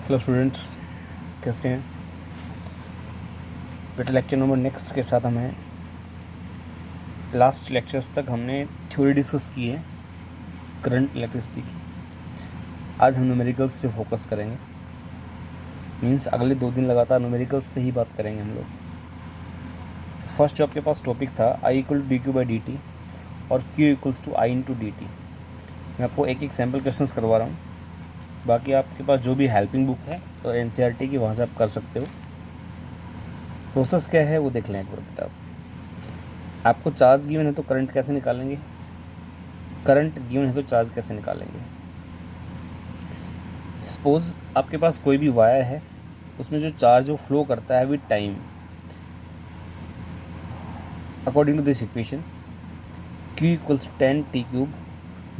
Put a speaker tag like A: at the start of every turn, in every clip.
A: Hello students, कैसे हैं बेटा। लेक्चर नंबर नेक्स्ट के साथ हमें लास्ट लेक्चर्स तक हमने थ्योरी डिस्कस की है करंट इलेक्ट्रिसिटी की। आज हम न्यूमेरिकल्स पे फोकस करेंगे। मींस अगले 2 दिन लगातार न्यूमेरिकल्स पे ही बात करेंगे हम लोग। फर्स्ट जो आपके पास टॉपिक था I equal to D Q by D T और Q equals to I into D T. मैं आपको एक एक सैम्पल क्वेश्चंस करवा रहा हूँ। बाकी आपके पास जो भी हेल्पिंग बुक है तो NCERT की, वहाँ से आप कर सकते हो। प्रोसेस क्या है वो देख लें एक बार बेटा। आपको चार्ज गिवन है तो करंट कैसे निकालेंगे, करंट गिवन है तो चार्ज कैसे निकालेंगे। सपोज आपके पास कोई भी वायर है, उसमें जो चार्ज जो फ्लो करता है with time, according to this equation Q equals 10t cube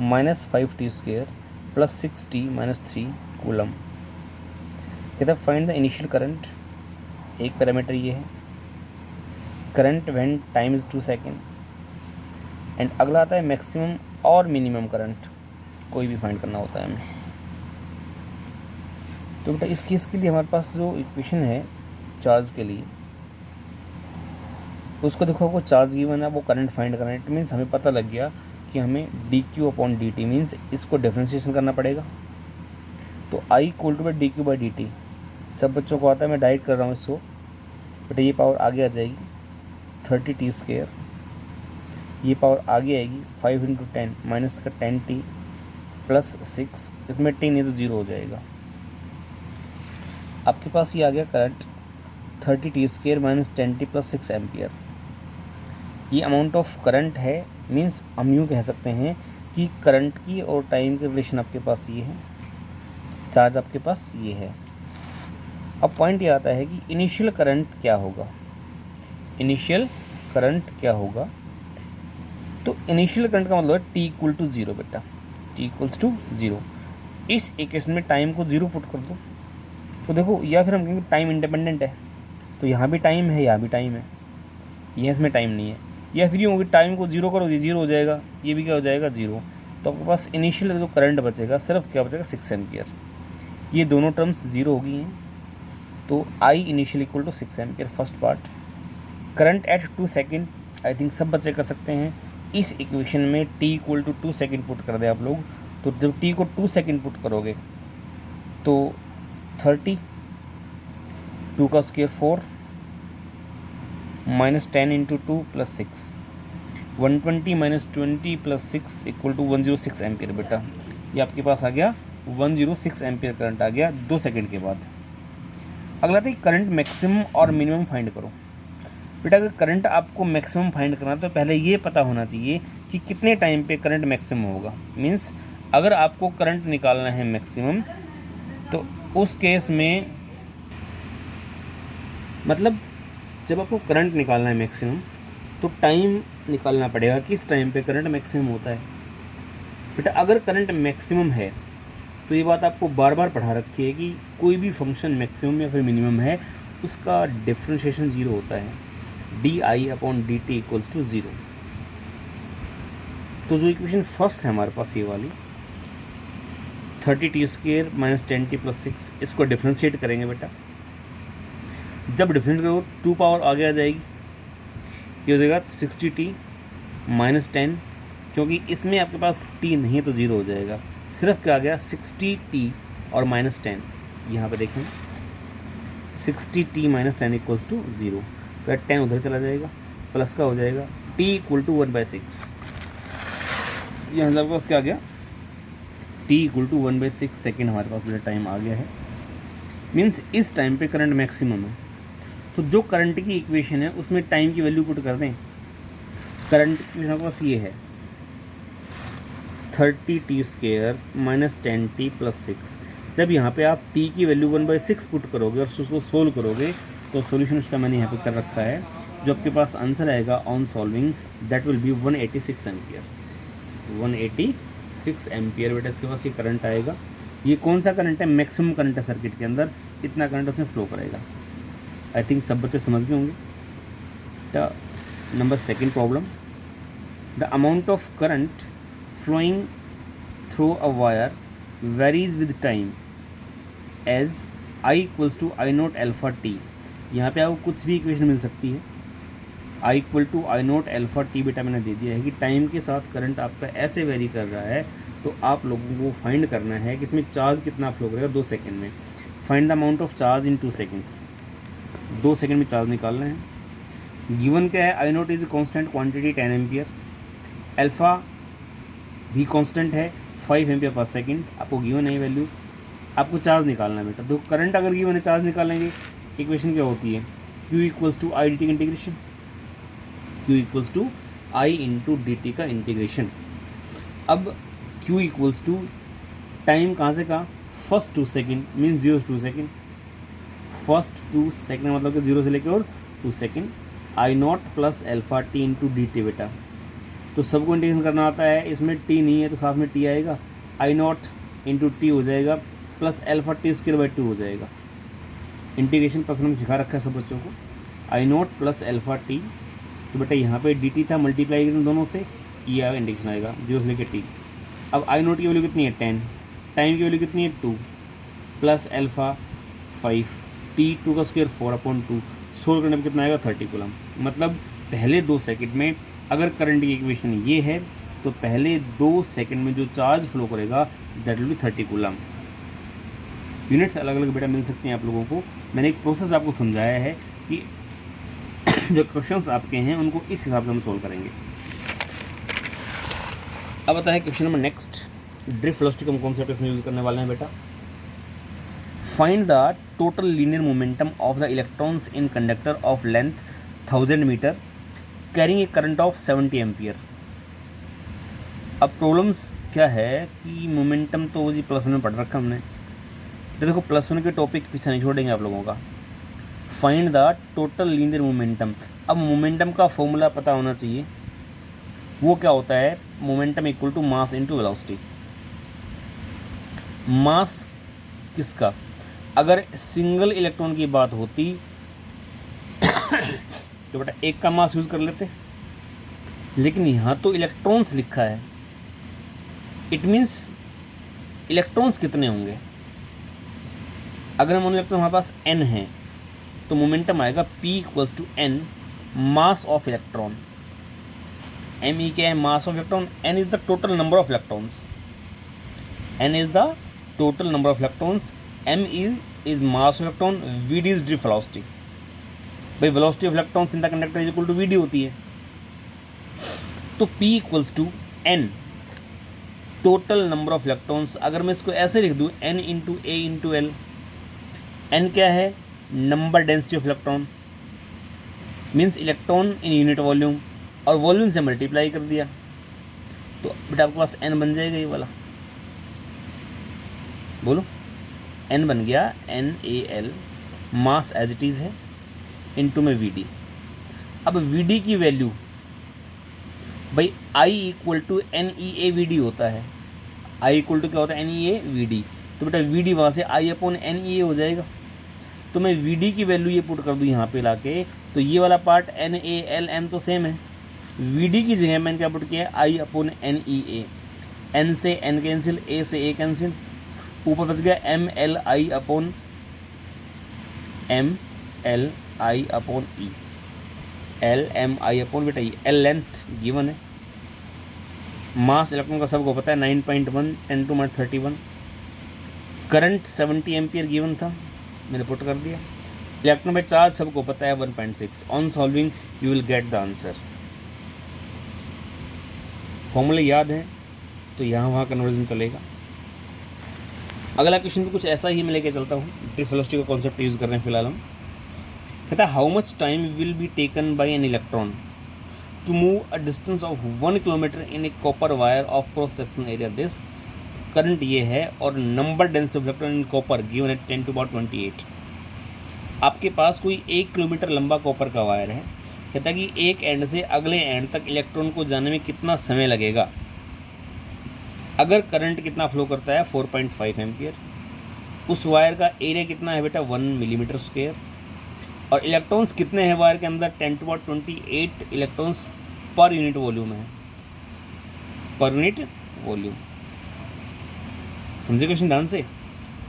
A: minus 5t square plus 6t minus 3 coulomb. कहता है फाइंड द इनिशियल करंट। एक पैरामीटर ये है current when time is 2 second. And अगला आता है मैक्सिमम और मिनिमम करंट, कोई भी फाइंड करना होता है हमें। तो बेटा इस केस के लिए हमारे पास जो इक्वेशन है चार्ज के लिए, उसको देखो, आपको चार्ज गिवन है, वो करंट फाइंड करना है। इट मीन्स हमें पता लग गया कि हमें D Q upon D T means इसको डिफ्रेंशिएशन करना पड़ेगा। तो I equal to by D Q by D T सब बच्चों को आता है, मैं डाइट कर रहा हूँ इसको। बेटा ये पावर आगे आ जाएगी 30t स्क्वेयर, ये पावर आगे आएगी 5 इंटू 10 माइनस का 10t प्लस 6, इसमें टी नहीं तो 0 हो जाएगा। आपके पास ये आ गया current 30t square minus 10t plus 6 ampere. ये अमाउंट ऑफ करंट है। मीन्स हम यूँ कह सकते हैं कि करंट की और टाइम की रिलेशन आपके पास ये है, चार्ज आपके पास ये है। अब पॉइंट ये आता है कि इनिशियल करंट क्या होगा, इनिशियल करंट क्या होगा। तो इनिशियल करंट का मतलब है टी इक्वल टू 0 बेटा, टी इक्वल्स टू 0। इस इक्वेशन में टाइम को 0 पुट कर दो तो देखो, या फिर हम कहेंगे टाइम इंडिपेंडेंट है, तो यहाँ भी टाइम है, यहाँ भी टाइम है, ये इसमें टाइम नहीं है। या फिर यूँ टाइम को 0 करोगे 0 हो जाएगा, ये भी क्या हो जाएगा 0। तो आपके पास इनिशियल जो करंट बचेगा सिर्फ क्या बचेगा 6 एम्पियर। ये दोनों टर्म्स 0 हो गई हैं। तो I initial equal to 6 ampere first part. Current at 2 second I think सब बच्चे कर सकते हैं। इस इक्वेशन में t equal to 2 second put कर दें आप लोग, तो जब t को 2 सेकेंड पुट करोगे तो 30 2 का square 4 minus 10 into 2 plus 6 120 minus 20 plus 6 equal to 106 ampere. बेटा ये आपके पास आ गया 106 एम्पियर करंट आ गया 2 सेकेंड के बाद। अगला था करंट मैक्सिमम और मिनिमम फाइंड करो। बेटा अगर करंट आपको मैक्सिमम फाइंड करना है तो पहले ये पता होना चाहिए कि कितने टाइम पे करंट मैक्सिमम होगा। मीन्स अगर आपको करंट निकालना है मैक्सिमम तो उस केस में मतलब जब आपको करंट निकालना है मैक्सिमम तो टाइम निकालना पड़ेगा किस टाइम पे करंट मैक्सिमम होता है। बेटा अगर करंट मैक्सिमम है तो ये बात आपको बार बार पढ़ा रखी है कि कोई भी फंक्शन मैक्सिमम या फिर मिनिमम है उसका डिफ्रेंशिएशन 0 होता है, D I upon D T equals to 0। तो जो इक्वेशन फर्स्ट है हमारे पास ये वाली 30t square minus 10t plus 6, इसको डिफ्रेंशिएट करेंगे बेटा। जब डिफ्रेंशिएट करो 2 पावर आगे आ जाएगी, ये हो जाएगा 60t माइनस 10, क्योंकि इसमें आपके पास t नहीं है तो 0 हो जाएगा। सिर्फ क्या आ गया 60t और माइनस 10, यहाँ पे देखें 60t माइनस 10 इक्वल्स टू 0। फिर 10 उधर चला जाएगा, प्लस का हो जाएगा t इक्वल टू 1/6। यहाँ हमारे पास क्या आ गया t इक्वल टू 1/6 सेकेंड हमारे पास मेरा टाइम आ गया है। मीन्स इस टाइम पे करंट मैक्सिमम है। तो जो करंट की इक्वेशन है उसमें टाइम की वैल्यू पुट कर दें। करंट की हमारे पास ये है 30t square minus 10t plus 6। जब यहाँ पे आप t की वैल्यू 1/6 पुट करोगे और उसको सोल्व करोगे तो सॉल्यूशन उसका मैंने यहाँ पे कर रखा है। जो आपके पास आंसर आएगा on solving that will be 186 ampere, 186 ampere. बेटा इसके पास ये करंट आएगा। ये कौन सा करंट है, मैक्सिमम करंट है सर्किट के अंदर, इतना करंट उसमें फ्लो करेगा। आई थिंक सब बच्चे समझ गए होंगे। Number second problem, the amount of current flowing through a wire varies with time as I equals to I naught alpha T, यहाँ पे आपको कुछ भी इक्वेशन मिल सकती है। I equal to I naught alpha T बेटा मैंने दे दिया है कि टाइम के साथ करंट आपका ऐसे वेरी कर रहा है, तो आप लोगों को फाइंड करना है कि इसमें चार्ज कितना फ्लो करेगा 2 सेकेंड में। Find the amount of charge in 2 seconds, 2 second में चार्ज निकालना है। गिवन क्या है, I naught is constant quantity 10 ampere, alpha भी कांस्टेंट है 5 एम्पियर पर सेकंड, आपको गिवन है वैल्यूज़, आपको चार्ज निकालना है बेटा। तो करंट अगर गिवन है, चार्ज निकालेंगे, इक्वेशन क्या होती है, Q equals to I D T का integration, Q equals to I into D T का इंटीग्रेशन। अब Q इक्वल्स टू टाइम कहाँ से कहाँ, फर्स्ट 2 सेकेंड मीन्स 0 से 2 सेकेंड, फर्स्ट 2 सेकेंड मतलब कि 0 से लेकर और 2 second, I not plus alpha T into D T बेटा। तो सबको इंटीग्रेशन करना आता है, इसमें टी नहीं है तो साथ में टी आएगा, आई नॉट इंटू टी हो जाएगा plus alpha T square by 2 हो जाएगा। इंटीग्रेशन पर्सन में सिखा रखा है सब बच्चों को, आई नॉट प्लस एल्फा टी, तो बेटा यहाँ पे डी टी था, मल्टीप्लाई दोनों से, ये आएगा इंटीग्रेशन आएगा 0 से लेकर टी। अब आई नॉट की वैल्यू कितनी है 10, टाइम की वैल्यू कितनी है 2 प्लस एल्फा 5, टी 2 का स्क्वायर 4/2, सोल्व करने पर कितना आएगा 30 कूलम। मतलब पहले 2 सेकंड में अगर करंट की इक्वेशन ये है तो पहले 2 सेकंड में जो चार्ज फ्लो करेगा that will be 30 coulomb. Units अलग अलग बेटा मिल सकते हैं आप लोगों को, मैंने एक प्रोसेस आपको समझाया है कि जो क्वेश्चंस आपके हैं उनको इस हिसाब से हम सोल्व करेंगे। अब आता है question number next, drift velocity का कॉन्सेप्ट इसमें यूज़ करने वाले हैं बेटा। Find the total linear momentum of the electrons in conductor of length 1000 metre carrying a current of 70 ampere. अब प्रॉब्लम्स क्या है कि मोमेंटम तो जी +1 में पढ़ रखा हमने, तो देखो +1 के टॉपिक पीछे नहीं छोड़ेंगे आप लोगों का। Find the total linear momentum, अब मोमेंटम का फॉर्मूला पता होना चाहिए, वो क्या होता है, momentum equal to mass into velocity. Mass किसका, अगर सिंगल इलेक्ट्रॉन की बात होती तो बेटा एक का मास यूज़ कर लेते, लेकिन यहाँ तो इलेक्ट्रॉन्स लिखा है, इट मीन्स इलेक्ट्रॉन्स कितने होंगे। अगर हम इलेक्ट्रॉन हमारे पास n है तो मोमेंटम आएगा P equals to n mass of electron. m e क्या है, mass of electron, n is the total number of electrons, n is the total number of electrons, m is mass of electron, vd is drift velocity. भाई velocity of electrons in the conductor is equal to vd होती है, तो P equals to n total number of electrons. अगर मैं इसको ऐसे लिख दूँ n इंटू ए इंटू एल, n क्या है, number density of electron means electron in unit volume, और वॉल्यूम से मल्टीप्लाई कर दिया तो बेटा आपके पास n बन जाएगा, ये वाला बोलो n बन गया NaL, mass as it is है, इनटू में Vd। अब Vd की वैल्यू भाई I इक्वल टू NeA/Vd होता है, I इक्वल टू क्या होता है NeA/Vd, तो बेटा Vd वहाँ से I/NeA हो जाएगा। तो मैं Vd की वैल्यू ये पुट कर दूँ यहाँ पे लाके, तो ये वाला पार्ट NaL M तो सेम है, Vd की जगह मैंने क्या पुट किया है I/NeA, N से N कैंसिल, A से A कैंसिल, ऊपर बच गया MLI/E, LMI/ बेटा ये L लेंथ गिवन है, मास इलेक्ट्रॉन का सबको पता है 9.1 10⁻31, करंट 70 एम्पियर गिवन था, मैंने पुट कर दिया, इलेक्ट्रॉन में चार्ज सबको पता है 1.6। On solving you will get the answer. फॉर्मूले याद है तो यहाँ वहाँ कन्वर्जन चलेगा। अगला क्वेश्चन भी कुछ ऐसा ही मैं लेके चलता हूँ, ड्रिफ्ट वेलोसिटी का कॉन्सेप्ट यूज़ कर रहे हैं फिलहाल हम। कहता है how much time will be taken by an electron to move a distance of 1 kilometre in a copper wire of cross section area. This current ये है और number density of electron in copper given at 10⁻28। आपके पास कोई 1 kilometre लंबा copper का wire है, कहता है कि एक एंड से अगले एंड तक इलेक्ट्रॉन को जाने में कितना समय लगेगा। अगर करंट कितना फ्लो करता है 4.5 एम्पियर, उस वायर का एरिया कितना है बेटा 1 मिलीमीटर स्क्वायर, और इलेक्ट्रॉन्स कितने हैं वायर के अंदर 10⁻28 इलेक्ट्रॉन्स पर यूनिट वॉल्यूम है, पर यूनिट वॉल्यूम। समझे क्वेश्चन ध्यान से।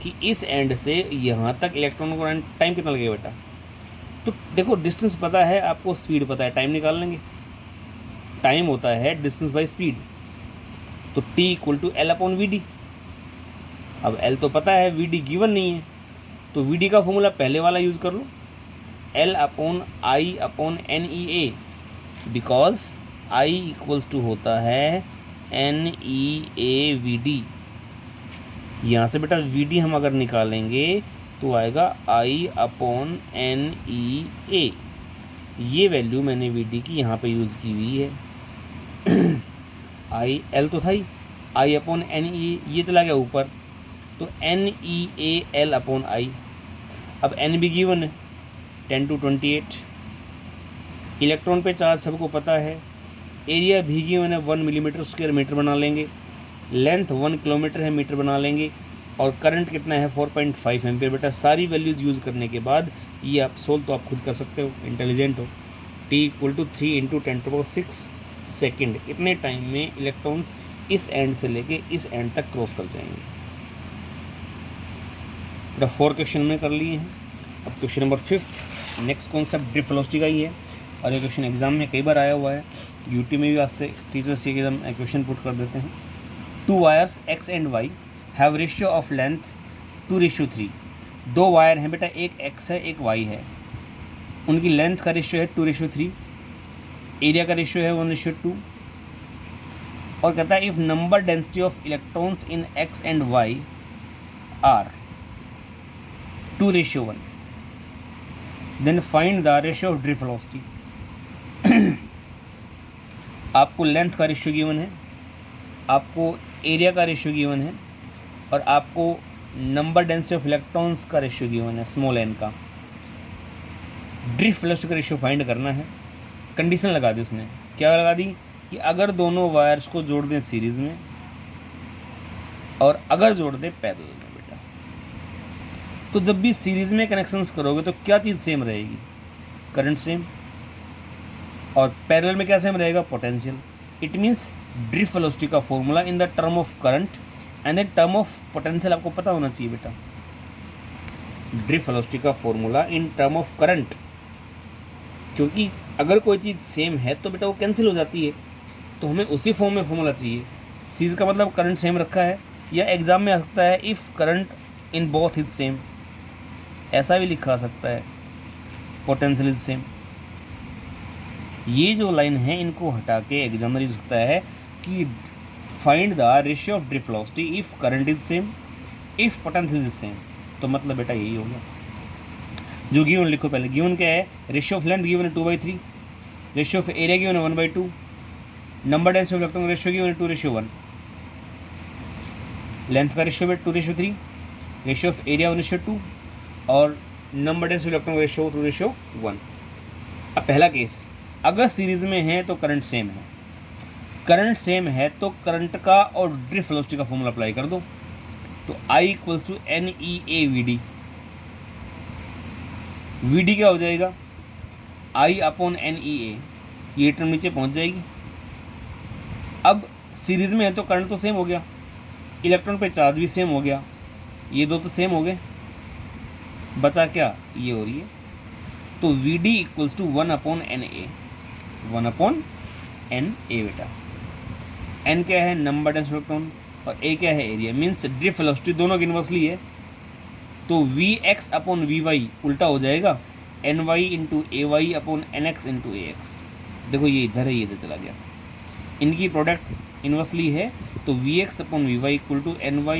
A: कि इस एंड से यहाँ तक इलेक्ट्रॉन को टाइम कितना लगेगा बेटा। तो देखो डिस्टेंस पता है आपको, स्पीड पता है, टाइम निकाल लेंगे। टाइम होता है डिस्टेंस बाई स्पीड, तो t equal to L upon V D. अब l तो पता है, वी डी गिवन नहीं है, तो वी डी का फॉर्मूला पहले वाला यूज़ कर लो, l upon I upon N E A, because i equals to होता है N E A V D. यहाँ से बेटा वी डी हम अगर निकालेंगे तो आएगा i अपॉन एन ई ए। ये वैल्यू मैंने वी डी की यहाँ पे यूज़ की हुई है। आई एल तो था ही, आई अपॉन एन ई ये चला गया ऊपर, तो N E A L upon I. अब एन भी गिवन है 10 to 28। इलेक्ट्रॉन पे चार्ज सबको पता है, एरिया भी गिवन है 1 मिलीमीटर स्क्वायर मीटर बना लेंगे, लेंथ 1 किलोमीटर है मीटर बना लेंगे, और करंट कितना है 4.5 एम्पियर। बेटा सारी वैल्यूज़ यूज़ करने के बाद ये आप सोल्व तो आप खुद कर सकते हो, इंटेलिजेंट हो। t इक्वल टू 3 × 10⁶ सेकेंड, इतने टाइम में इलेक्ट्रॉन्स इस एंड से लेके इस एंड तक क्रॉस कर जाएंगे। बेटा 4 क्वेश्चन में कर लिए हैं। अब question number 5, next concept drift velocity का ही है, और ये क्वेश्चन एग्जाम में कई बार आया हुआ है, यूटी में भी आपसे टीचर्स ये एकदम क्वेश्चन पुट कर देते हैं। 2 wires x and y have ratio of length 2:3। 2 wire हैं बेटा, एक x है एक y है, उनकी लेंथ का रेशियो है 2:3, एरिया का रेशियो है 1:2, और कहता है if number density of electrons in x and y are 2:1 then find the ratio of drift velocity. आपको लेंथ का रेशियो गिवन है, आपको एरिया का रेशियो गिवन है, और आपको नंबर डेंसिटी ऑफ इलेक्ट्रॉन्स का रेशियो गिवन है स्मॉल n का। ड्रिफ्ट वेलोसिटी का रेशियो फाइंड करना है। कंडीशन लगा दी उसने, क्या लगा दी कि अगर दोनों वायर्स को जोड़ दें सीरीज़ में और अगर जोड़ दें पैरेलल में बेटा, तो जब भी सीरीज़ में कनेक्शंस करोगे तो क्या चीज़ सेम रहेगी, करंट सेम, और पैरेलल में क्या सेम रहेगा, potential. It means drift velocity का formula in the term of current and the term of potential आपको पता होना चाहिए बेटा। ड्रिफ्ट वेलोसिटी का formula in term of current, क्योंकि अगर कोई चीज़ सेम है तो बेटा वो कैंसिल हो जाती है, तो हमें उसी फॉर्म में फॉर्मूला चाहिए। सीरीज का मतलब करंट सेम रखा है, या एग्जाम में आ सकता है if current in both is same, ऐसा भी लिखा सकता है, पोटेंशियल इज सेम। ये जो लाइन है इनको हटा के एग्जामिनर यूज सकता है कि find the ratio of drift velocity if current is same, if potential is same. तो मतलब बेटा यही होगा। जो गिवन लिखो पहले, गिवन क्या है, रेशियो ऑफ लेंथ गिवन है 2/3, रेशियो ऑफ एरिया गिवन है 1/2, number density of electron ratio given है 2:1, लेंथ का रेशियो है 2:3, रेशियो ऑफ एरिया 1:2, और number density of electron ratio 2:1। अब पहला केस, अगर सीरीज में है तो करंट सेम है, करंट सेम है तो करंट का और ड्रिफ्ट वेलोसिटी का फॉर्मूला अप्लाई कर दो, तो I equals to NEA VD। VD क्या हो जाएगा, I अपॉन NEA, ये टर्म नीचे पहुंच जाएगी। अब सीरीज में है तो करंट तो सेम हो गया, इलेक्ट्रॉन पे चार्ज भी सेम हो गया, ये दो तो सेम हो गए, बचा क्या, ये हो रही है। तो VD equals to 1 upon NA, 1 upon NA बेटा। N क्या है, नंबर डेंसिटी ऑफ इलेक्ट्रॉन, और A क्या है, एरिया। मीन्स ड्रिफ्ट वेलोसिटी दोनों की इन्वर्सली है, तो Vx अपॉन Vy उल्टा हो जाएगा, Ny into AY upon NX into AX। देखो ये इधर है, ये इधर चला गया, इनकी प्रोडक्ट इन्वर्सली है, तो Vx upon Vy equal to Ny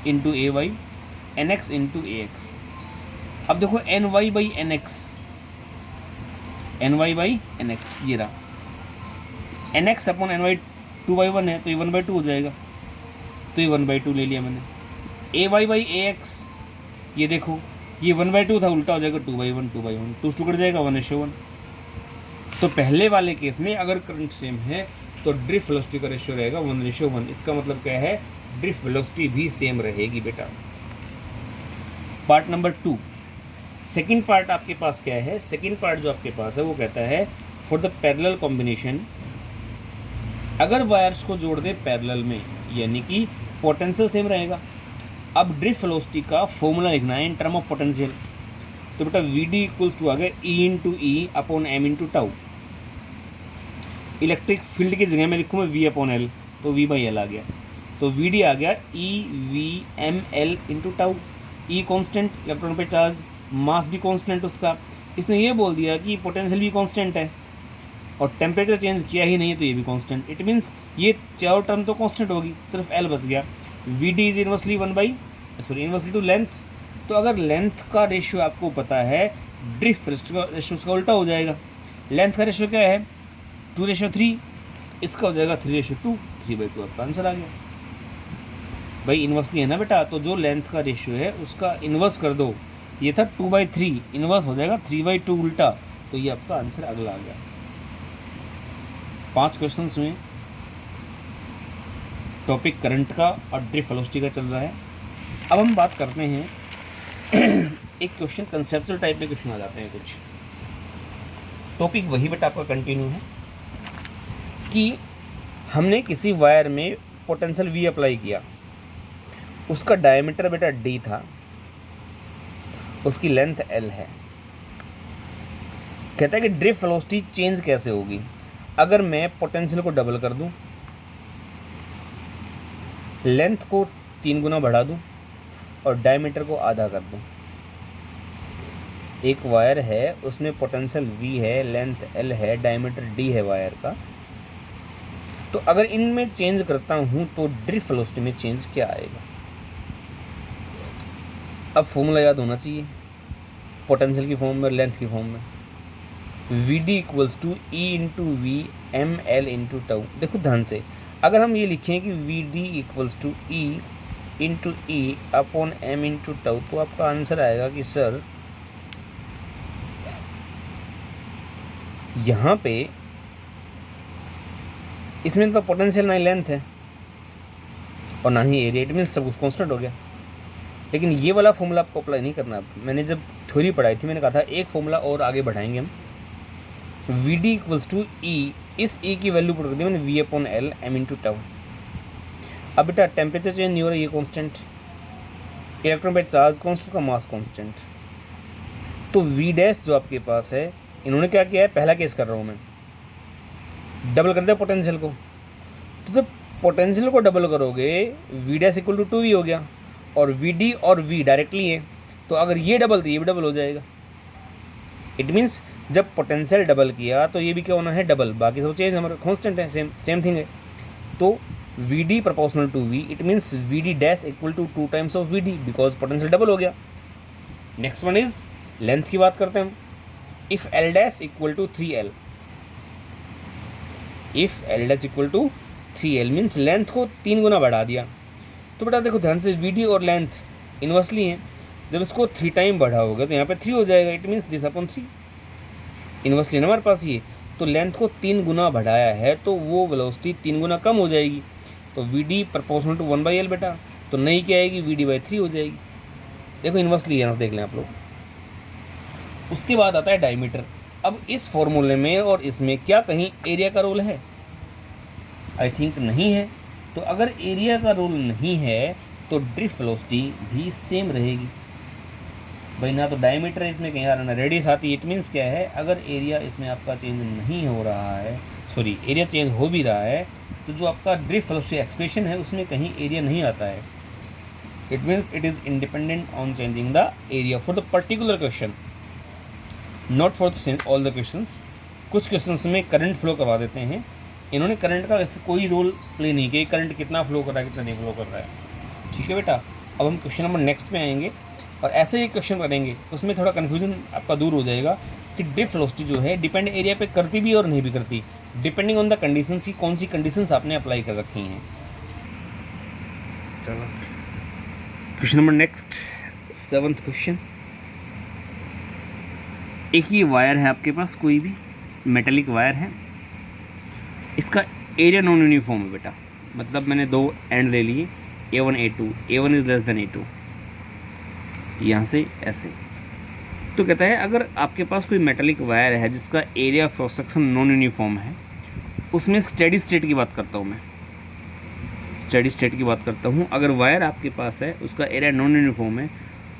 A: into AY NX into AX। अब देखो Ny by NX, Ny by NX ये रहा, NX अपॉन Ny 2/1 है, तो ये 1/2 हो जाएगा, तो ये 1/2 ले लिया मैंने। AY बाई AX, ये देखो ये 1/2 था, उल्टा हो जाएगा 2/1, 2/1, 2 टू कट जाएगा 1:1। तो पहले वाले केस में अगर करंट सेम है तो ड्रिफ्ट वेलोसिटी का रेशियो रहेगा 1:1। इसका मतलब क्या है, ड्रिफ्ट वेलोसिटी भी सेम रहेगी बेटा। पार्ट नंबर 2, सेकेंड पार्ट आपके पास क्या है, सेकेंड पार्ट जो आपके पास है वो कहता है फॉर द पैरेलल कॉम्बिनेशन, अगर वायर्स को जोड़ दे पैरेलल में, यानी कि पोटेंशियल सेम रहेगा, अब ड्रिफ्ट वेलोसिटी का फॉर्मूला लिखना है इन टर्म ऑफ पोटेंशियल। तो बेटा वी डी इक्वल्स टू आ गया E into E upon M into tau. Electric field की जगह में लिखूँगा वी अपॉन एल, तो वी बाई एल आ गया। तो वी डी आ गया E V M L into tau. E constant, electron पे चार्ज, मास भी कॉन्स्टेंट उसका। इसने ये बोल दिया कि पोटेंशियल भी कॉन्स्टेंट है और टेम्परेचर चेंज किया ही नहीं है तो ये भी कांस्टेंट। इट मीन्स ये चारों टर्म तो कांस्टेंट होगी, सिर्फ एल बच गया। V D is inversely inversely to length. तो अगर लेंथ का रेशियो आपको पता है, ड्रिफ्ट रेशियो उसका उल्टा हो जाएगा। लेंथ का रेशियो क्या है 2:3, इसका हो जाएगा 3:2, 3/2 आपका आंसर आ गया। भाई इन्वर्सली है ना बेटा, तो जो लेंथ का रेशियो है उसका इन्वर्स कर दो। ये था 2/3, इन्वर्स हो जाएगा 3/2 उल्टा, तो ये आपका आंसर अगला आ गया। 5 क्वेश्चन हुए। टॉपिक करंट का और ड्रिफ्ट वेलोसिटी का चल रहा है। अब हम बात करते हैं एक क्वेश्चन कंसेप्चुअल टाइप में क्वेश्चन आ जाते हैं कुछ। टॉपिक वही बेटा आपका कंटिन्यू है कि हमने किसी वायर में पोटेंशियल वी अप्लाई किया, उसका डायमीटर बेटा डी था, उसकी लेंथ एल है। कहता है कि ड्रिफ्ट वेलोसिटी चेंज कैसे होगी अगर मैं पोटेंशियल को डबल कर दूं, लेंथ को 3 गुना बढ़ा दूं और डायमीटर को आधा कर दूं। एक वायर है, उसमें पोटेंशियल V है, लेंथ L है, डायमीटर D है वायर का। तो अगर इनमें चेंज करता हूं तो ड्रिफ्ट वेलोसिटी में चेंज क्या आएगा। अब फॉर्मूला याद होना चाहिए, पोटेंशियल की फॉर्म में, लेंथ की फॉर्म में। Vd equals to E into V M L into tau. देखो ध्यान से, अगर हम ये लिखें कि Vd equals to E into E upon M into tau, तो आपका आंसर आएगा कि सर यहाँ पे इसमें तो पोटेंशियल ना ही लेंथ है और ना ही एरिया, इट मीन्स सब कुछ कॉन्स्टेंट हो गया। लेकिन ये वाला फॉर्मूला आपको अप्लाई नहीं करना। मैंने जब थ्योरी पढ़ाई थी मैंने कहा था एक फॉर्मूला और आगे बढ़ाएंगे हम। Vd इक्वल्स टू ई, इस ई की वैल्यू पुट कर दी मैंने V upon L M into tau. अब बेटा टेम्परेचर चेंज नहीं हो रहा, ये कॉन्स्टेंट, इलेक्ट्रॉन पे चार्ज कॉन्स्टेंट का मास कॉन्स्टेंट। तो वी डैश जो आपके पास है, इन्होंने क्या किया है, पहला केस कर रहा हूँ मैं, डबल कर दिया पोटेंशियल को। तो जब पोटेंशियल को डबल करोगे we dash equal to 2v हो गया और वी डी और वी डायरेक्टली है, तो अगर ये डबल तो ये भी डबल हो जाएगा। इट मीन्स जब पोटेंशियल डबल किया तो ये भी क्या होना है, डबल। बाकी सब चेंज हमारा कॉन्स्टेंट है, सेम थिंग है। तो V D proportional to V, it means V D dash equal to 2 times of V D, because potential double हो गया। नेक्स्ट वन इज लेंथ की बात करते हैं हम। If L dash equal to 3l, if L dash equal to 3l means length को 3 गुना बढ़ा दिया। तो बेटा देखो ध्यान से, वी डी और लेंथ इन्वर्सली हैं, जब इसको 3 टाइम बढ़ाओगे तो यहाँ पे 3 हो जाएगा। It means this upon 3, inversely ना हमारे पास ये। तो लेंथ को 3 गुना बढ़ाया है तो वो वेलोसिटी 3 गुना कम हो जाएगी। तो V D proportional to 1/l बेटा, तो नहीं क्या आएगी, वी डी बाई 3 हो जाएगी। देखो इन्वर्सली यहाँ से देख लें आप लोग। उसके बाद आता है डायमीटर। अब इस फॉर्मूले में और इसमें क्या कहीं एरिया का रोल है? आई थिंक नहीं है। तो अगर एरिया का रोल नहीं है तो ड्रिफ्ट वेलोसिटी भी सेम रहेगी। भाई ना तो डायमीटर इसमें कहीं आ रहा ना रेडियस आती है। इट मीन्स क्या है, अगर एरिया इसमें आपका चेंज नहीं हो रहा है, सॉरी एरिया चेंज हो भी रहा है, तो जो आपका ड्रिफ्ट वेलोसिटी एक्सप्रेशन है उसमें कहीं एरिया नहीं आता है। It means it is independent on changing the area for the particular question, not for all the questions. कुछ क्वेश्चंस में करंट फ्लो करवा देते हैं, इन्होंने करंट का इसमें कोई रोल प्ले नहीं किया, करंट कितना फ्लो कर रहा है कितना नहीं फ्लो कर रहा है। ठीक है बेटा, अब हम क्वेश्चन नंबर नेक्स्ट में आएंगे और ऐसे ही क्वेश्चन करेंगे, उसमें थोड़ा कन्फ्यूजन आपका दूर हो जाएगा कि ड्रिफ्ट वेलोसिटी जो है डिपेंड एरिया पे करती भी और नहीं भी करती, डिपेंडिंग ऑन द कंडीशंस की कौन सी कंडीशंस आपने अप्लाई कर रखी हैं। चलो question number next, 7th question. एक ही वायर है आपके पास, कोई भी मेटेलिक वायर है, इसका एरिया नॉन यूनिफॉर्म है बेटा। मतलब मैंने 2 एंड ले लिए, A1 A2, A1 is less than A2, यहाँ से ऐसे। तो कहता है अगर आपके पास कोई मेटेलिक वायर है जिसका area cross section non uniform है, उसमें स्टेडी स्टेट की बात करता हूँ मैं। स्टेडी स्टेट की बात करता हूँ। अगर वायर आपके पास है, उसका एरिया नॉन यूनिफॉर्म है,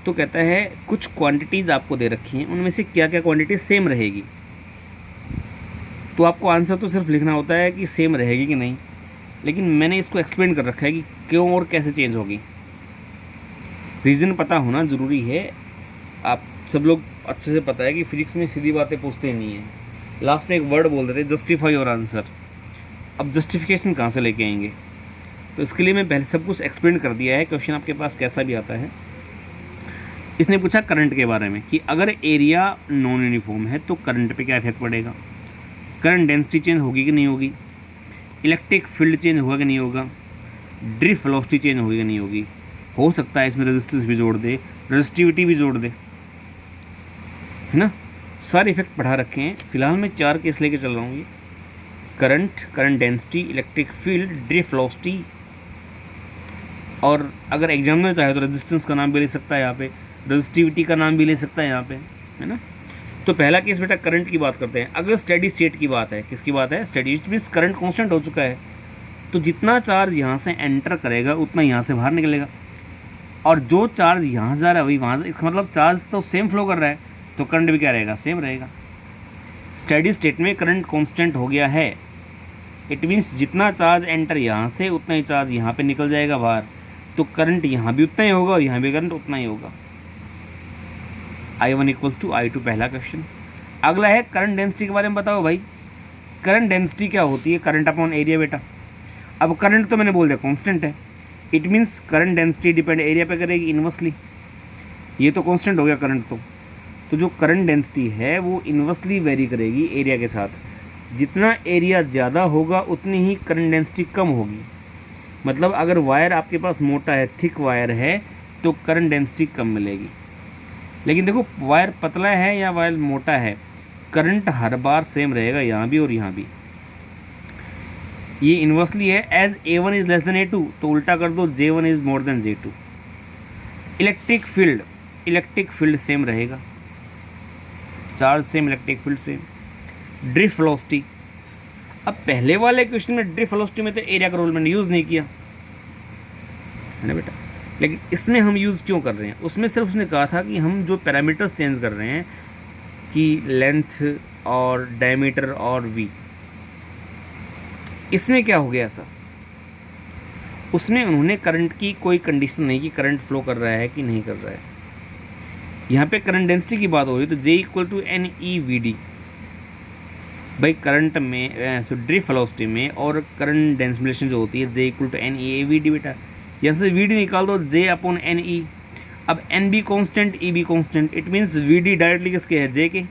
A: तो कहता है कुछ क्वांटिटीज़ आपको दे रखी हैं, उनमें से क्या क्या क्वांटिटी सेम रहेगी। तो आपको आंसर तो सिर्फ लिखना होता है कि सेम रहेगी कि नहीं, लेकिन मैंने इसको एक्सप्लेन कर रखा है कि क्यों और कैसे चेंज होगी। रीज़न पता होना ज़रूरी है। आप सब लोग अच्छे से पता है कि फिजिक्स में सीधी बातें पूछते नहीं हैं, लास्ट में एक वर्ड बोल देते जस्टिफाई योर आंसर। अब जस्टिफिकेशन कहाँ से लेके आएंगे? तो इसके लिए मैं पहले सब कुछ एक्सप्लेन कर दिया है, क्वेश्चन आपके पास कैसा भी आता है। इसने पूछा करंट के बारे में कि अगर एरिया नॉन यूनिफॉर्म है तो करंट पे क्या इफेक्ट पड़ेगा, करंट डेंसिटी चेंज होगी कि नहीं होगी, इलेक्ट्रिक फील्ड चेंज होगा कि नहीं होगा, ड्रिफ्ट वेलोसिटी चेंज होगी कि नहीं होगी। हो सकता है इसमें रेजिस्टेंस भी जोड़ दे, रेजिस्टिविटी भी जोड़ दे, है ना। सारे इफेक्ट पढ़ा रखे हैं। फिलहाल मैं 4 केस लेके चल रहा हूँ। ये current, current density, electric field, drift velocity, और अगर एग्जामिनर चाहे तो रेजिस्टेंस का नाम भी ले सकता है यहाँ पे, रेजिस्टिविटी का नाम भी ले सकता है यहाँ पे, है ना। तो पहला केस बेटा करंट की बात करते हैं। अगर स्टेडी स्टेट की बात है, किसकी बात है? Steady, it means current constant हो चुका है, तो जितना चार्ज यहाँ से एंटर करेगा उतना यहाँ से बाहर निकलेगा, और जो चार्ज यहाँ से जा रहा है वही वहाँ से, इसका मतलब चार्ज तो सेम फ्लो कर रहा है, तो करंट भी क्या रहेगा? सेम रहेगा। स्टेडी स्टेट में करंट कांस्टेंट हो गया है, इट मीन्स जितना चार्ज एंटर यहाँ से उतना ही चार्ज यहाँ पे निकल जाएगा बाहर, तो करंट यहाँ भी उतना ही होगा और यहाँ भी करंट उतना ही होगा। I1 इक्वल्स टू I2 पहला क्वेश्चन। अगला है करंट डेंसिटी के बारे में बताओ भाई। करंट डेंसिटी क्या होती है? करंट अपॉन एरिया बेटा। अब करंट तो मैंने बोल दिया कांस्टेंट है, it means current density depend area पे करेगी इन्वर्सली। ये तो कांस्टेंट हो गया करंट तो जो करंट डेंसिटी है वो इन्वर्सली वेरी करेगी एरिया के साथ। जितना एरिया ज़्यादा होगा उतनी ही करंट डेंसिटी कम होगी। मतलब अगर वायर आपके पास मोटा है, थिक वायर है, तो करंट डेंसिटी कम मिलेगी। लेकिन देखो वायर पतला है या वायर मोटा है, करंट हर बार सेम रहेगा, यहाँ भी और यहाँ भी। ये इन्वर्सली है, as A1 is less than A2, तो उल्टा कर दो J1 is more than J2। Electric field same रहेगा, charge same, electric field same. Drift velocity, अब पहले वाले क्वेश्चन में ड्रिफ्ट वेलोसिटी में तो एरिया का रोल मैंने यूज़ नहीं किया है ना बेटा, लेकिन इसमें हम यूज़ क्यों कर रहे हैं? उसमें सिर्फ उसने कहा था कि हम जो पैरामीटर्स चेंज कर रहे हैं कि लेंथ और डायमीटर और वी, इसमें क्या हो गया ऐसा? उसमें उन्होंने करंट की कोई कंडीशन नहीं कि करंट फ्लो कर रहा है कि नहीं कर रहा है। यहाँ पे करंट डेंसिटी की बात हो रही है, तो J इक्वल टू NEVD। भाई करंट में ड्रिफ्ट वेलोसिटी में और करंट डेंसिफिकेशन जो होती है J इक्वल टू NEVD बेटा। यहाँ से VD निकाल दो, J अपॉन NE। अब N भी कॉन्स्टेंट, E भी constant, it means VD directly किसके है? J के।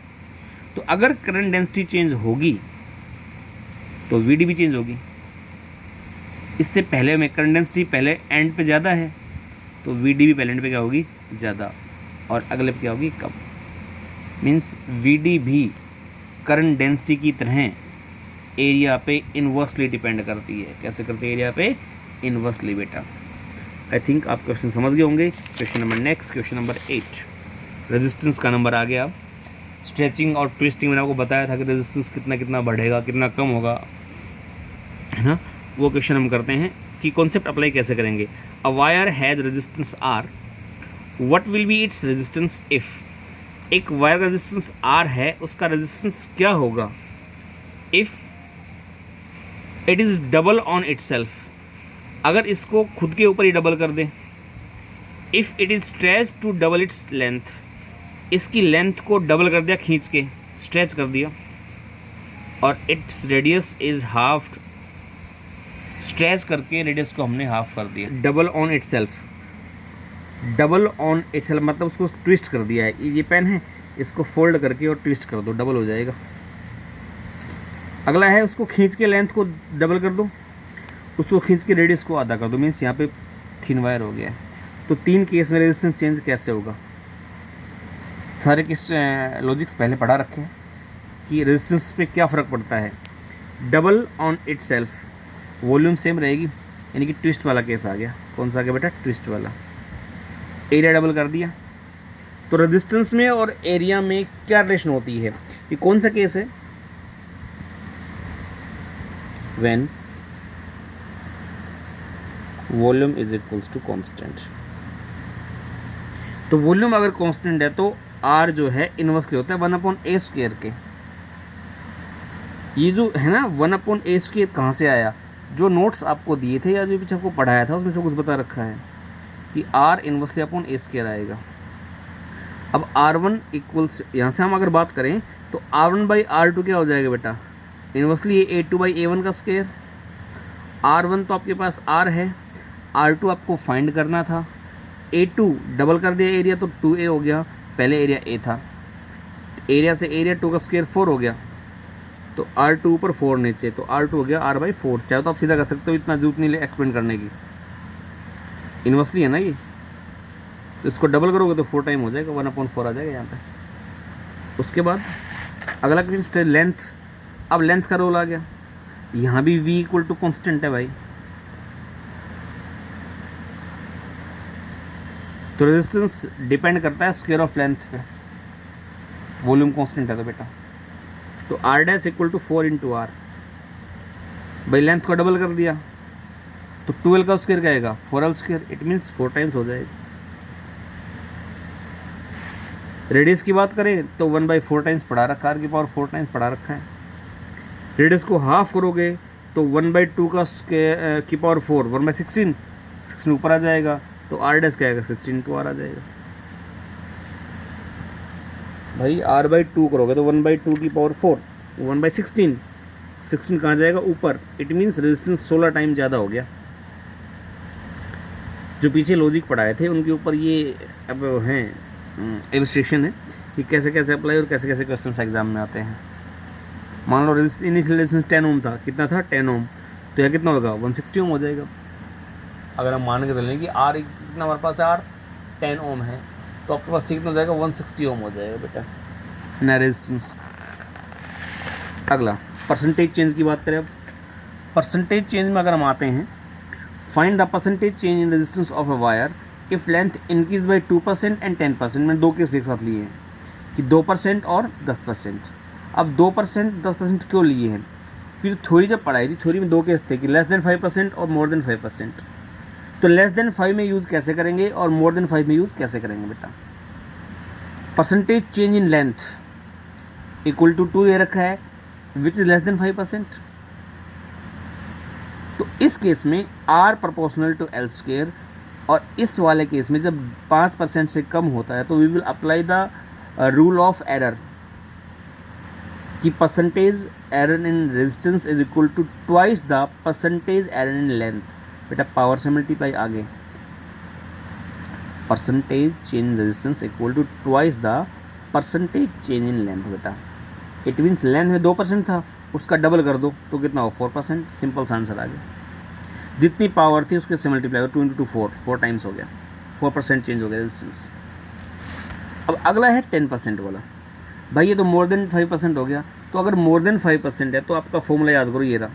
A: तो अगर करंट डेंसिटी चेंज होगी तो VD भी चेंज होगी। इससे पहले में करंट डेंसिटी पहले एंड पे ज़्यादा है, तो VD भी पहले एंड पे क्या होगी? ज़्यादा, और अगले पे क्या होगी? कम। मीन्स VD भी करंट डेंसिटी की तरह एरिया पे इन्वर्सली डिपेंड करती है। कैसे करती है? एरिया पे इन्वर्सली बेटा। आई थिंक आप क्वेश्चन समझ गए होंगे। Question number next, question number 8, resistance का नंबर आ गया। स्ट्रेचिंग और ट्विस्टिंग मैंने आपको बताया था कि रेजिस्टेंस कितना कितना बढ़ेगा, कितना कम होगा, है ना। वो क्वेश्चन हम करते हैं कि कॉन्सेप्ट अप्लाई कैसे करेंगे। A wire has resistance R, what will be its resistance if. एक वायर का रेजिस्टेंस R है, उसका रेजिस्टेंस क्या होगा if it is double on itself, अगर इसको खुद के ऊपर ही डबल कर दें। If it is stretch to double its length, इसकी लेंथ को डबल कर दिया, खींच के स्ट्रेच कर दिया, और its radius is half, stretch करके रेडियस को हमने हाफ कर दिया। Double on itself, double on itself मतलब उसको ट्विस्ट कर दिया है। ये पेन है, इसको फोल्ड करके और ट्विस्ट कर दो, डबल हो जाएगा। अगला है उसको खींच के लेंथ को डबल कर दो, उसको खींच के रेडियस को आधा कर दो, मीन्स यहाँ पे थिन वायर हो गया है। तो 3 केस में रेजिस्टेंस चेंज कैसे होगा? सारे केस लॉजिक्स पहले पढ़ा रखे हैं कि रेजिस्टेंस पे क्या फ़र्क पड़ता है। Double on itself, volume same रहेगी, यानी कि ट्विस्ट वाला केस आ गया। कौन सा आ गया बेटा? ट्विस्ट वाला। एरिया डबल कर दिया, तो रेजिस्टेंस में और एरिया में क्या रिलेशन होती है? ये कौन सा केस है? When volume is equals to constant. तो वॉल्यूम अगर कांस्टेंट है तो आर जो है इन्वर्सली होता है 1/a² के। ये जो है ना 1/a² कहाँ से आया? जो नोट्स आपको दिए थे या जो पीछे आपको पढ़ाया था उसमें से कुछ बता रखा है कि आर इन्वर्सली अपॉन a² आएगा। अब R1 इक्वल्स, यहाँ से हम अगर बात करें तो R1/R2 क्या हो जाएगा बेटा? इन्वर्सली ये A2/A1 R1 तो आपके पास R है, R2 आपको फाइंड करना था। A2 डबल कर दिया एरिया तो 2A हो गया, पहले एरिया A था, एरिया से एरिया 2 4 हो गया, तो R2 ऊपर 4 नीचे, तो R2 हो गया R/4। चाहे तो आप सीधा कर सकते हो, इतना जरूरत नहीं एक्सप्लेन करने की, इन्वर्सली है ना ये, तो इसको डबल करोगे तो 4 टाइम हो जाएगा, 1/4 आ जाएगा यहाँ पे। उसके बाद अगला क्वेश्चन लेंथ। अब लेंथ का रोल आ गया, यहाँ भी V इक्वल टू कॉन्स्टेंट है भाई, तो रेजिस्टेंस डिपेंड करता है स्क्वायर ऑफ लेंथ पे, वॉल्यूम कांस्टेंट है तो बेटा, तो R' इक्वल टू 4 × R। भाई लेंथ को डबल कर दिया तो 12 का स्क्वायर क्या आएगा? 4l², इट मीन्स 4 टाइम्स हो जाएगा। रेडियस की बात करें तो 1/4 टाइम्स पढ़ा रखा, R⁴ टाइम्स पढ़ा रखा है। रेडियस को हाफ करोगे तो 1/2 का स्क्वायर की पावर 4, 1/16, 16 ऊपर आ जाएगा, तो R' क्या आएगा? 16 × R आ जाएगा। भाई R/2 करोगे तो 1/2 की पावर 4, 1/16, 16 कहाँ जाएगा? ऊपर, इट मीन्स रेजिस्टेंस 16 टाइम ज़्यादा हो गया। जो पीछे लॉजिक पढ़ाए थे उनके ऊपर ये अब हैं इलस्ट्रेशन है कि कैसे कैसे अप्लाई और कैसे कैसे क्वेश्चन एग्जाम में आते हैं। मान लो इनिशियल रेजिस्टेंस 10 ओम था, कितना था? 10 ओम, तो यह कितना होगा? 160 ओम हो जाएगा। अगर हम मान के चलें कि R कितना हमारे पास R 10 ओम है, तो आपके पास कितना हो जाएगा? 160 ओम हो जाएगा बेटा नया रेजिस्टेंस। अगला परसेंटेज चेंज की बात करें। अब परसेंटेज चेंज में अगर हम आते हैं, find the percentage change in resistance of a wire if length increase by 2% and 10%। मैंने दो केस एक साथ लिए हैं कि 2% और 10%। अब 2% 10% क्यों लिए हैं? क्योंकि थ्योरी जब पढ़ाई थी, थ्योरी में दो केस थे कि लेस देन 5% और मोर देन 5%। तो लेस देन 5 में यूज़ कैसे करेंगे और मोर देन 5 में यूज़ कैसे करेंगे बेटा? Percentage change in length equal to 2 ये रखा है, विच इज़ लेस देन 5%। तो इस केस में R प्रोपोर्शनल टू L², और इस वाले केस में जब 5% से कम होता है तो we will apply the rule of error कि percentage error in resistance is equal to twice the percentage error in length. बेटा पावर से मल्टीप्लाई आगे, percentage change in resistance equal to twice the percentage change in length बेटा। It means length में 2% था, उसका double कर दो तो कितना हो? 4%। सिंपल सा आंसर आ गया। जितनी पावर थी उसके से मल्टीप्लाई हो, 2 × 2 4 टाइम्स हो गया, 4% चेंज हो गया रेजिस्टेंस। अब अगला है 10% वाला। भाई ये तो मोर देन 5% हो गया, तो अगर मोर देन 5% है तो आपका फॉर्मूला याद करो, ये रहा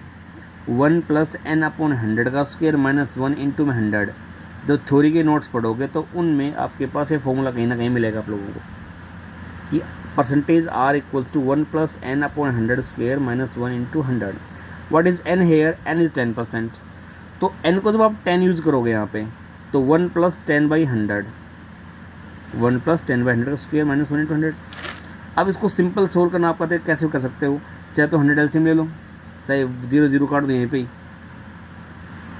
A: 1 + n/100 का स्क्वायर माइनस 1 × 100। जो थ्योरी के नोट्स पढ़ोगे तो उनमें आपके पास ये फॉर्मूला कहीं ना कहीं मिलेगा आप लोगों को कि percentage R equals to 1 + n/100 square minus 1 × 100। What is n here? n is 10%। तो n को जब आप 10 यूज़ करोगे यहाँ पे तो 1 + 10/100, 1 + 10/100 का स्क्वायर माइनस 1 × 100। अब इसको सिंपल सोल्व करना आप कहते कैसे कर सकते हो? चाहे तो 100 LCM ले लो, चाहे 0 0 काट दो यहीं पे ही।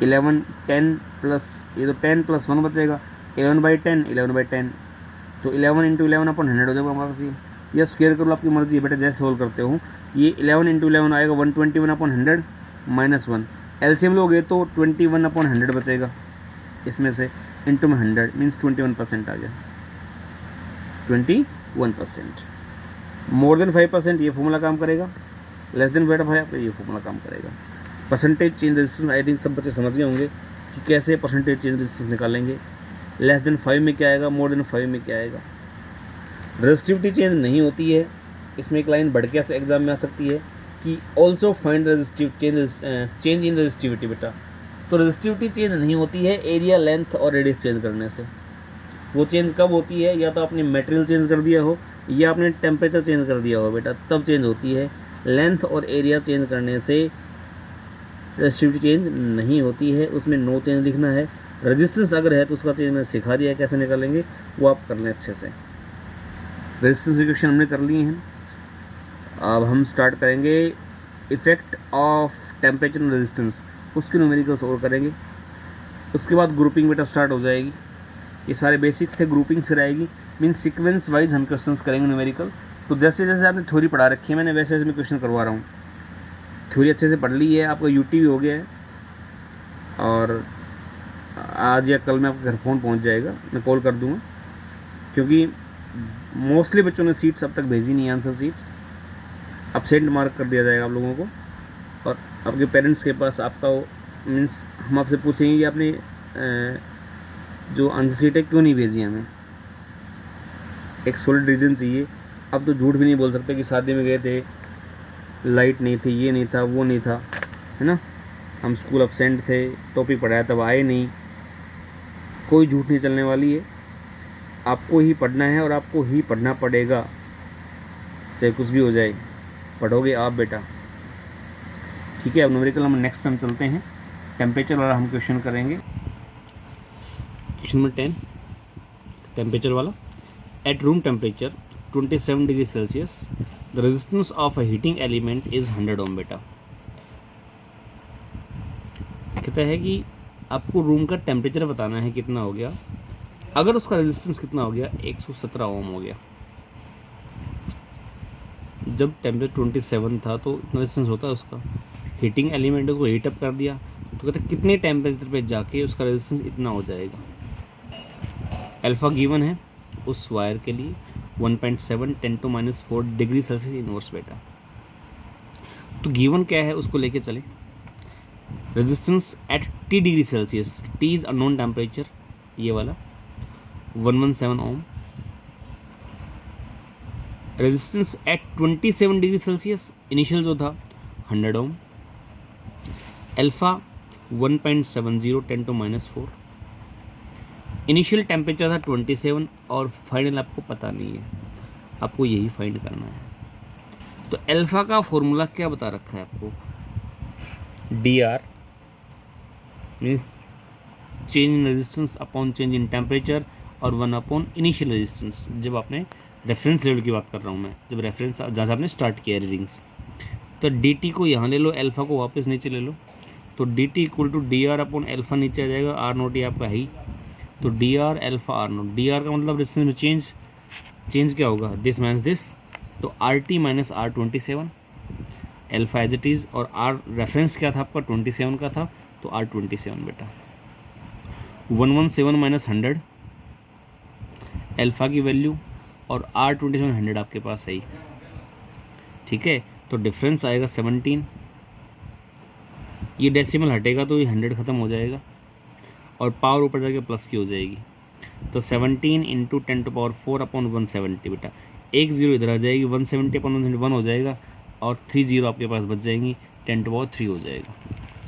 A: 11 10 प्लस ये तो 10 + 1 बचेगा, 11/10 11/10, तो 11 × 11/100 हो जाएगा हमारे पास। ये स्क्वायर कर लो, आपकी मर्जी है बेटा जैसे सोल्व करते हो। ये 11 × 11 आएगा 121/100 माइनस 1। LCM लोगे तो 21/100 बचेगा इसमें से, इंटू में 100 मीन्स 21% आ गया, 21%। मोर देन 5% ये फॉर्मूला काम करेगा, लेस देन 5 ये फॉर्मूला काम करेगा। Percentage change resistance I think सब बच्चे समझ गए होंगे कि कैसे परसेंटेज चेंज रेजिस्टेंस निकालेंगे। लेस देन 5 में क्या आएगा, मोर देन 5 में क्या आएगा। रेजिस्टिविटी चेंज नहीं होती है, इसमें एक लाइन बढ़ के एग्जाम में आ सकती है कि also find resistive change in resistivity बेटा। तो रेजिस्टिविटी चेंज नहीं होती है एरिया लेंथ और रेडियस चेंज करने से। वो चेंज कब होती है? या तो आपने मटेरियल चेंज कर दिया हो या आपने टेम्परेचर चेंज कर दिया हो बेटा, तब चेंज होती है। लेंथ और एरिया चेंज करने से रेजिस्टिविटी चेंज नहीं होती है, उसमें नो चेंज लिखना है। रेजिस्टेंस अगर है तो उसका चेंज मैंने सिखा दिया है कैसे निकालेंगे, वो आप कर लें अच्छे से। रेजिस्टेंस इक्वेशन हमने कर लिए हैं। अब हम स्टार्ट करेंगे effect of temperature and resistance, उसके न्यूमेरिकल्स और करेंगे। उसके बाद ग्रुपिंग बेटा स्टार्ट हो जाएगी। ये सारे बेसिक्स थे, ग्रुपिंग फिर आएगी। मीन्स सीक्वेंस वाइज हम क्वेश्चंस करेंगे न्यूमेरिकल। तो जैसे जैसे आपने थ्योरी पढ़ा रखी है मैंने वैसे वैसे मैं क्वेश्चन करवा रहा हूँ। थ्योरी अच्छे से पढ़ ली है, आपका यूटी भी हो गया है, और आज या कल में आपके घर फ़ोन पहुँच जाएगा, मैं कॉल कर दूँगा, क्योंकि मोस्टली बच्चों ने सीट्स अब तक भेजी नहीं है, आंसर सीट्स। अपसेंट मार्क कर दिया जाएगा आप लोगों को, और आपके पेरेंट्स के पास आपका मीन्स हम आपसे पूछेंगे कि आपने जो आंसर सीट है क्यों नहीं भेजी हमें, एक सॉलिड रीज़न चाहिए। अब तो झूठ भी नहीं बोल सकते कि शादी में गए थे, लाइट नहीं थी, ये नहीं था, वो नहीं था, है ना, हम स्कूल अपसेंट थे, टॉपिक पढ़ाया तब आए नहीं। कोई झूठ नहीं चलने वाली है। आपको ही पढ़ना है और आपको ही पढ़ना पड़ेगा, चाहे कुछ भी हो जाए, पढ़ोगे आप बेटा। ठीक है, अब न्यूमेरिकल हम नेक्स्ट टाइम चलते हैं। टेम्परेचर वाला हम क्वेश्चन करेंगे, क्वेश्चन नंबर 10 टेम्परेचर वाला। At room temperature 27 degree Celsius the resistance of a heating element is 100 ओम बेटा। कहता है कि आपको रूम का टेम्परेचर बताना है कितना हो गया, अगर उसका रेजिस्टेंस कितना हो गया, 117 ओम हो गया। जब टेम्परेचर 27 था तो इतना रेजिस्टेंस होता है उसका, हीटिंग एलिमेंट उसको हीट अप कर दिया, तो कहते हैं कितने टेम्परेचर पे जाके उसका रेजिस्टेंस इतना हो जाएगा। अल्फ़ा गिवन है उस वायर के लिए 1.7 10⁻⁴ डिग्री सेल्सियस इनवर्स बेटा। तो गिवन क्या है उसको लेके चले। Resistance at T degree Celsius, T is unknown temperature, ये वाला 117 ohm. Resistance at 27 degree Celsius, initial जो था 100 ओम। अल्फ़ा 1.70 10⁻⁴। इनिशियल टेम्परेचर था 27 और फाइनल आपको पता नहीं है, आपको यही फाइंड करना है। तो अल्फ़ा का फॉर्मूला क्या बता रखा है आपको, DR means change in resistance upon change in temperature, और 1 अपॉन इनिशियल रेजिस्टेंस। जब आपने रेफरेंस लेवल की बात कर रहा हूँ मैं, जब रेफरेंस जहाँ से आपने स्टार्ट किया रीडिंग्स, तो DT को यहाँ ले लो, अल्फ़ा को वापस नीचे ले लो, तो DT equal to DR upon alpha नीचे आ जाएगा, R0 ये आपका है ही, तो DR अल्फ़ा R0। DR का मतलब रेजिस्टेंस में चेंज क्या होगा, दिस माइनस दिस, तो RT minus R27, alpha as it is, और R रेफरेंस क्या था आपका 27 का था, तो R27 बेटा। 117 माइनस 100 अल्फ़ा की वैल्यू, और R27 100 आपके पास है ही। ठीक है, तो डिफरेंस आएगा 17, ये डेसिमल हटेगा तो ये 100 ख़त्म हो जाएगा, और पावर ऊपर जाके प्लस की हो जाएगी, तो 17 इंटू 10⁴ अपॉन 170 बेटा। एक जीरो इधर आ जाएगी, 170 अपॉन 1 हो जाएगा, और 3 जीरो आपके पास बच जाएंगी, 10⁻³ हो जाएगा।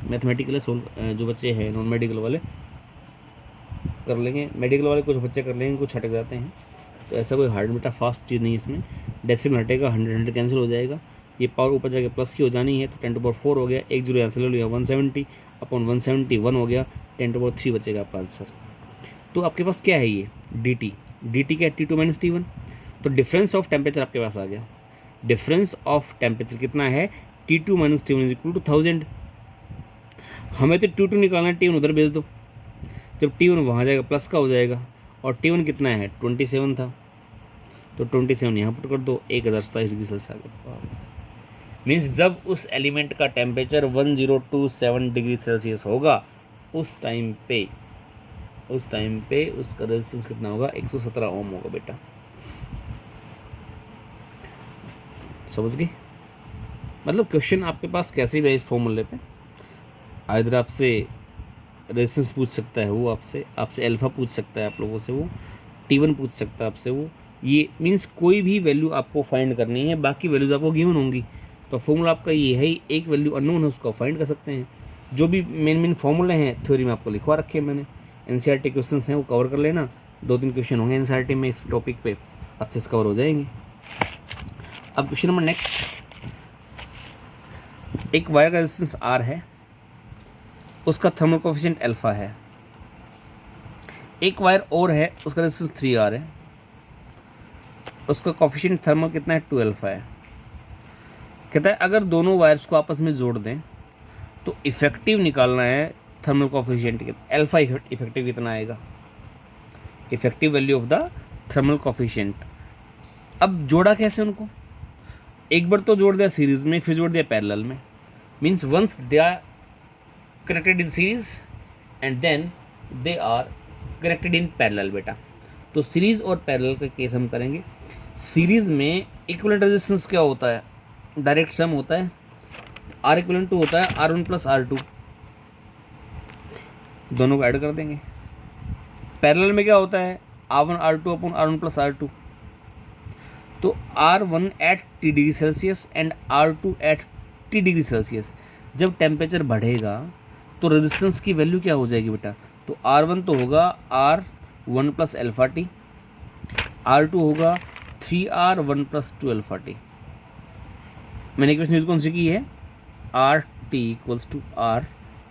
A: मैथमेटिकल सोल्व जो बच्चे हैं नॉन मेडिकल वाले कर लेंगे, मेडिकल वाले कुछ बच्चे कर लेंगे, कुछ हटक जाते हैं, तो ऐसा कोई हार्ड बेटा फास्ट चीज़ नहीं है इसमें। डेसिमल हटेगा, 100 कैंसिल हो जाएगा, ये पावर ऊपर जाके प्लस की हो जानी है, तो 10⁴ हो गया, एक जीरो यहाँ से ले लिया, 170 अपॉन 171 हो गया, 10⁻³ बचेगा आपका आंसर। तो आपके पास क्या है ये dt क्या है, T2 माइनस T1, तो डिफरेंस ऑफ टेम्परेचर आपके पास आ गया। डिफरेंस ऑफ टेम्परेचर कितना है, T2 minus T1 is equal to 1000। हमें तो T2 निकालना है, T1 उधर भेज दो, जब T1 वहाँ जाएगा प्लस का हो जाएगा, और T1 कितना है 27 था, तो 27 यहाँ पुट कर दो, 1027 डिग्री सेल्सियस आ गया। मीन्स जब उस एलिमेंट का टेम्परेचर 1027 डिग्री सेल्सियस होगा, उस टाइम पे उसका रेजिस्टेंस कितना होगा, 117 ओम होगा बेटा। समझ गए, मतलब क्वेश्चन आपके पास कैसे भी है इस फॉर्मूले पे, इधर आपसे रेजिस्टेंस पूछ सकता है, वो आपसे अल्फ़ा पूछ सकता है, आप लोगों से वो T1 पूछ सकता है आपसे वो, ये मीन्स कोई भी वैल्यू आपको फाइंड करनी है, बाकी वैल्यूज आपको गिवन होंगी। तो फॉर्मूला आपका ये है ही, एक वैल्यू अननोन है उसको फाइंड कर सकते हैं। जो भी मेन फॉर्मूले हैं थ्योरी में आपको लिखवा रखे हैं मैंने, NCERT क्वेश्चंस हैं वो कवर कर लेना, 2-3 क्वेश्चन होंगे NCERT में इस टॉपिक पे, अच्छे से कवर हो जाएंगे। अब क्वेश्चन नंबर नेक्स्ट, एक वायर का रेजिस्टेंस R है, उसका थर्मल कोफिशिएंट अल्फा है। एक वायर और है, उसका रेजिस्टेंस 3R है, उसका कोफिशिएंट थर्मल कितना है, 2 अल्फा है। कहता है अगर दोनों वायर्स को आपस में जोड़ दें तो इफेक्टिव निकालना है थर्मल कोफिशिएंट कितना, अल्फा इफेक्टिव कितना आएगा, effective value of the thermal coefficient. अब जोड़ा कैसे उनको, एक बार तो जोड़ दिया सीरीज में, फिर जोड़ दिया पैरेलल में, means once they are connected in series and then they are connected in parallel बेटा। तो सीरीज और पैरेलल का केस हम करेंगे। सीरीज में इक्विवेलेंट रेजिस्टेंस क्या होता है, डायरेक्ट सम होता है, आर इक्विवेलेंट टू होता है R1 प्लस R2, दोनों को ऐड कर देंगे। पैरेलल में क्या होता है, R1 R2 upon R1 plus R2। तो R1 at T degree Celsius and R2 at T degree Celsius, जब टेम्परेचर बढ़ेगा तो रेजिस्टेंस की वैल्यू क्या हो जाएगी बेटा, तो R1 तो होगा R1 plus alpha T, R2 होगा 3R1 प्लस 2 अल्फा टी। मैंने इक्वेशन यूज कौन सी की है, R T equals to R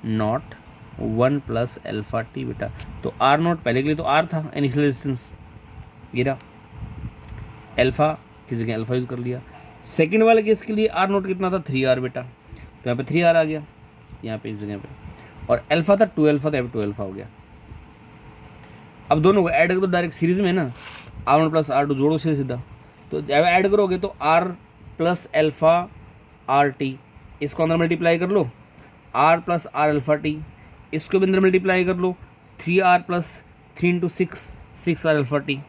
A: not 1 plus alpha T बेटा। तो R नॉट पहले के लिए तो R था इनिशियल रेजिस्टेंस, गिरा अल्फा की जगह अल्फा यूज़ कर लिया। सेकेंड वाले केस के लिए R नोट कितना था, 3R बेटा, तो यहाँ पे 3R आ गया यहाँ पे इस जगह पे, और अल्फा था 2 अल्फा, तो यहाँ पे 2 अल्फा हो गया। अब दोनों को ऐड कर दो, डायरेक्ट सीरीज में है ना, R1 प्लस R2 जोड़ो सीधा सीधा, तो जब ऐड करोगे तो R plus alpha R T, इसको अंदर मल्टीप्लाई कर लो, R plus R alpha T, इसको भी अंदर मल्टीप्लाई कर लो, 3R plus 3 into 6 6R alpha T.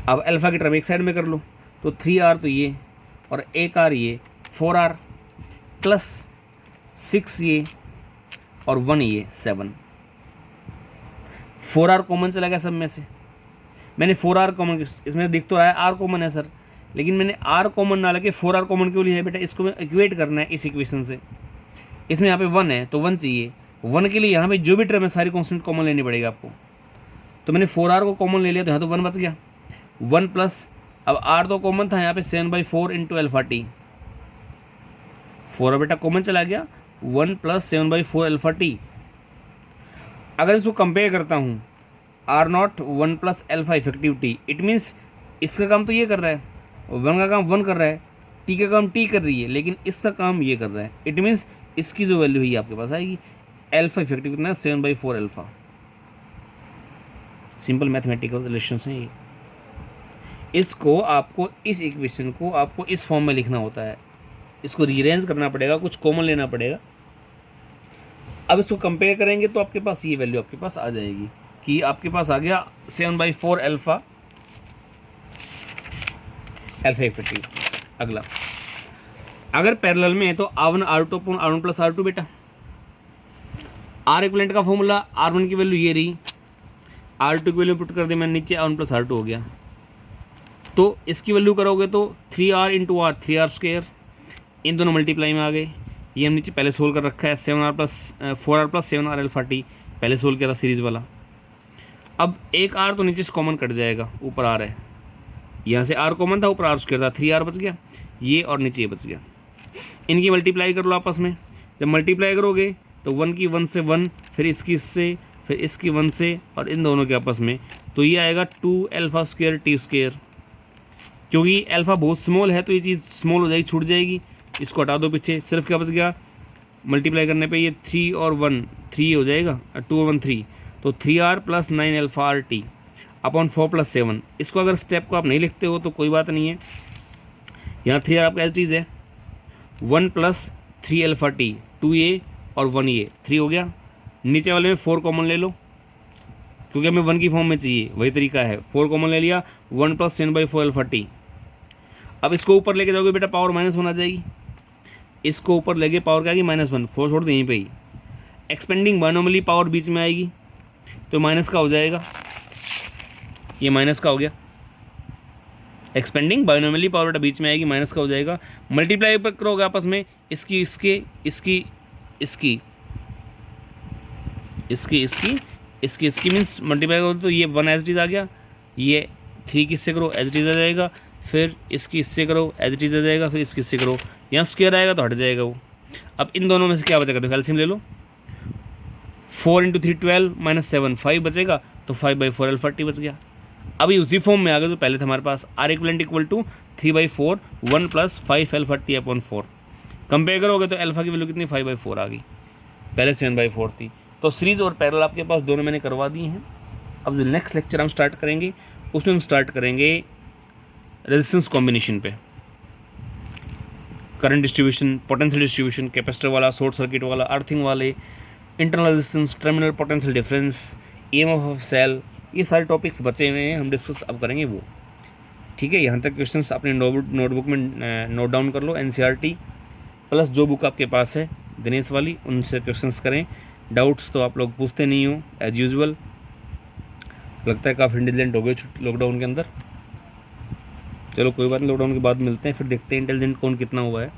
A: अब अल्फ़ा की टर्म एक साइड में कर लो, तो 3R तो ये और एक R ये, 4R प्लस 6 ये और 1 ये 7। 4R कॉमन चला गया सब में से, मैंने 4R कॉमन, इसमें दिख तो रहा है R कॉमन है सर, लेकिन मैंने R कॉमन ना लगे 4R कॉमन क्यों लिया है बेटा, इसको मैं इक्वेट करना है इस इक्वेशन से। इसमें यहाँ पे 1 है तो 1 चाहिए, 1 के लिए यहाँ पे जो भी टर्म है सारी कॉन्स्टेंट कॉमन लेनी पड़ेगी आपको। तो मैंने 4R को कॉमन ले लिया, तो यहाँ तो 1 बच गया, 1 प्लस, अब R तो कॉमन था यहाँ पे 7/4 इंटू अल्फा टी, 4 बेटा कॉमन चला गया, 1 प्लस 7/4 अल्फा टी। अगर इसको कंपेयर करता हूँ, R not 1 plus alpha effective T, it means इसका काम तो ये कर रहा है, 1 का काम 1 कर रहा है, टी का काम टी कर रही है, लेकिन इसका काम ये कर रहा है। इट मीन्स इसकी जो वैल्यू है आपके पास आएगी, अल्फा इफेक्टिव कितना है, 7/4 अल्फा। सिंपल मैथमेटिकल रिलेशंस हैं ये। इसको आपको, इस इक्वेशन को आपको इस फॉर्म में लिखना होता है, इसको रीअरेंज करना पड़ेगा, कुछ कॉमन लेना पड़ेगा। अब इसको कंपेयर करेंगे तो आपके पास ये वैल्यू आपके पास आ जाएगी कि आपके पास आ गया 7/4 अल्फा इफेक्टिव। अगला, अगर पैरेलल में है तो R1 R2 upon R1 plus R2 बेटा। R इक्विवेलेंट का फॉर्मूला, R1 की वैल्यू ये रही, R2 की वैल्यू पुट कर दी मैंने नीचे, R1 प्लस R2 हो गया। तो इसकी वैल्यू करोगे तो 3R into R 3R square, इन दोनों मल्टीप्लाई में आ गए। ये हम नीचे पहले सोल्व कर रखा है, 4R plus 7R alpha T पहले सोल्व किया था सीरीज़ वाला। अब एक R तो नीचे से कॉमन कट जाएगा, ऊपर R है, यहाँ से R कॉमन था, ऊपर R स्क्वायर था, 3R बच गया, ये और नीचे ये बच गया। इनकी मल्टीप्लाई कर लो आपस में, जब मल्टीप्लाई करोगे तो 1 की 1 से 1, फिर इसकी इससे, फिर इसकी 1 से, और इन दोनों के आपस में, तो ये आएगा 2 अल्फा स्क्वायर टी स्क्वायर। क्योंकि अल्फ़ा बहुत स्मॉल है तो ये चीज़ स्मॉल हो जाएगी, छूट जाएगी, इसको हटा दो पीछे, सिर्फ क्या बच गया, मल्टीप्लाई करने पे ये 3 और 1 3 हो जाएगा, 2 और 1 3, तो 3R plus 9 alpha R T upon 4 plus 7। इसको अगर स्टेप को आप नहीं लिखते हो तो कोई बात नहीं है, यहाँ 3R आपका एज इज है, 1 प्लस 3 अल्फा टी, 2A और 1A, 3 हो गया। नीचे वाले में 4 कॉमन ले लो, क्योंकि हमें 1 की फॉर्म में चाहिए, वही तरीका है, 4 कॉमन ले लिया, 1 प्लस 7/4 अल्फा टी। अब इसको ऊपर लेके जाओगे बेटा, पावर -1 आ जाएगी, इसको ऊपर लेके पावर क्या आएगी, -1, 4 छोड़ दें यहीं पे ही। एक्सपेंडिंग बायनोमियली पावर बीच में आएगी, तो माइनस का हो जाएगा, ये माइनस का हो गया। एक्सपेंडिंग बायनोमियली पावर बेटा बीच में आएगी, माइनस का हो जाएगा। मल्टीप्लाई करोगे आपस में, इसकी इसके, इसकी इसकी, इसकी इसकी, इसकी इसकी, मीन्स मल्टीप्लाई करो तो ये 1 एज इट इज आ गया, ये 3 किससे करो एज इट इज आ जाएगा, फिर इसकी इससे करो एज इट इज आ जाएगा, फिर इसकी इससे करो, यहाँ स्क्वायर आएगा तो हट जाएगा वो। अब इन दोनों में से क्या बचेगा, तो एलसीएम ले लो, 4 × 3 12 -7 5 बचेगा, तो 5/4 अल्फा टी बच गया। अभी उसी फॉर्म में आ गए तो पहले था हमारे पास R equivalent equal to 3/4 1 + 5 alpha T upon 4। Compare करोगे तो अल्फा की वैल्यू कितनी 5/4 आ गई, पहले 7/4 थी। तो सीरीज और पैरेलल आपके पास दोनों मैंने करवा दी हैं। अब जो नेक्स्ट लेक्चर हम स्टार्ट करेंगे उसमें हम स्टार्ट करेंगे रेजिस्टेंस कॉम्बिनेशन पे, current distribution, potential distribution, capacitor वाला, शॉर्ट सर्किट वाला, अर्थिंग वाले, internal resistance, terminal potential difference, EMF of cell, ये सारे टॉपिक्स बचे हुए हैं, हम डिस्कस अब करेंगे वो। ठीक है, यहाँ तक क्वेश्चंस अपने नोटबुक में नोट डाउन कर लो, एनसीईआरटी प्लस जो बुक आपके पास है दिनेश वाली, उनसे क्वेश्चंस करें। डाउट्स तो आप लोग पूछते नहीं हो एज यूजुअल, लगता है काफ़ी इंटेलिजेंट हो गए लॉकडाउन के अंदर। चलो कोई बात नहीं, लॉकडाउन के बाद मिलते हैं, फिर देखते हैं इंटेलिजेंट कौन कितना हुआ है।